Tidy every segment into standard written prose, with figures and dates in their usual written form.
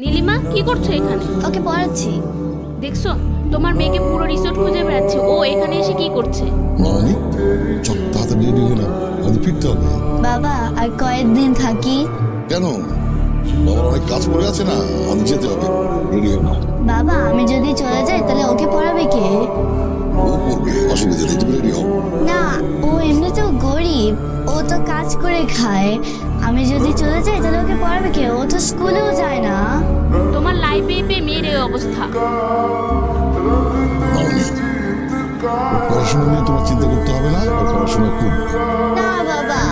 নীলিমা কি করছো এখানে? ওকে পড়াচ্ছি। দেখছো তোমার মেয়েকে পুরো রিসোর্ট খুঁজে বেড়াচ্ছে, ও এখানে এসে কি করছে? মামনি চল তাড়াতাড়ি রেডি হয়ে নাও, আমাদের ফিরতে হবে। বাবা আর কয়েকদিন থাকি। কেন? বাবার অনেক কাজ পড়ে আছে না, আমাদের যেতে হবে। রেডি হয়ে নাও। বাবা আমি যদি চলে যাই তাহলে ওকে পড়াবে কে? ও করবে, অসুবিধা নেই, তুমি রেডি হও। না, ও এমনিতেও গরিব, ও তো কাজ করে খায়। আমি যদি চলে যাই তাহলে ওকে পড়াবে কে? ও তো স্কুলেও যায় না। তোমার লাইফে পেয়ে মেয়ের এই অবস্থা। মামনি পড়াশোনা নিয়ে তোমার চিন্তা করতে হবে না, ও পড়াশোনা করবে। না বাবা,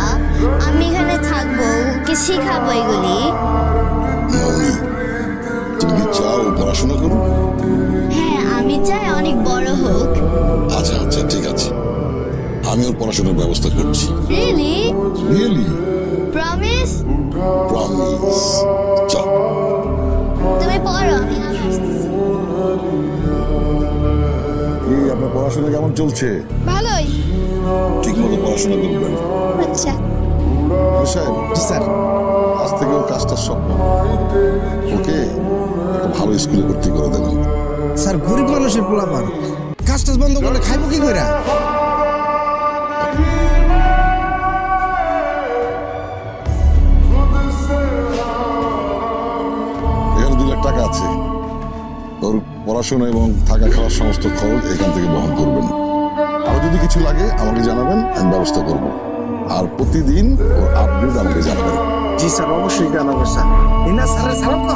আমি এখানে থাকবো, ওকে শিখাবো এগুলি। মামনি তুমি কি চাও ও পড়াশোনা করুক? হ্যাঁ আমি চাই অনেক বড় হোক। আচ্ছা আচ্ছা ঠিক আছে, আমি ওর পড়াশোনার ব্যবস্থা করছি। রিয়েলি? রিয়েলি? প্রমিস? প্রমিস। চল। তুমি পড়ো, আমি আসতেছি। কি আপনার পড়াশোনা কেমন চলছে? ভালোই। ঠিক মতো পড়াশোনা করবেন। আচ্ছা সাহেব স্যার। আজ থেকে ওর কাজটা সব ওকে একটা ভালো স্কুলে ভর্তি করে দেবেন। স্যার গরিব মানুষের পোলাপান, কাজ টাজ বন্ধ করলে খাইবো কি কইরা? এখানে 2 লাখ টাকা আছে, ওর পড়াশোনা এবং থাকা খাওয়ার সমস্ত খরচ এখান থেকে বহন করবেন। আর যদি কিছু লাগে আমাকে জানাবেন, আমি ব্যবস্থা করব। আর প্রতিদিন ওর আপডেট আমাকে জানাবেন। জি স্যার, অবশ্যই জানাবো স্যার। না স্যারের সালাম তো।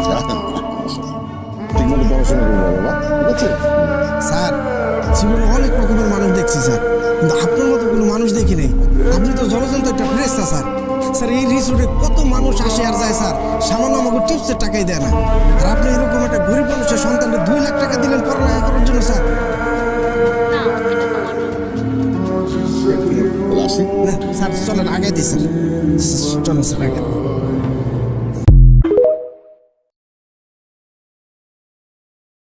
ঠিক মতো পড়াশোনা করবো বাবা, ঠিক আছে? স্যার জীবনে অনেক রকমের মানুষ দেখছি স্যার, কিন্তু আপনার মতো কোনো মানুষ দেখি নাই। আপনি তো জলজন্ত একটা প্রেসটা স্যার। স্যার এই রিসোর্টে কত মানুষ আসে আর যায় স্যার, সামান্য আমাকে টিপসের টাকাই দেয় না। আর আপনি এরকম একটা গরিব মানুষের সন্তানকে 2 লাখ টাকা দিলেন পড়ালেখা করার জন্য স্যার। না এটা তোমার না। তাহলে আসি। না স্যার চলেন আগে দিই স্যার, চলেন স্যার আগে।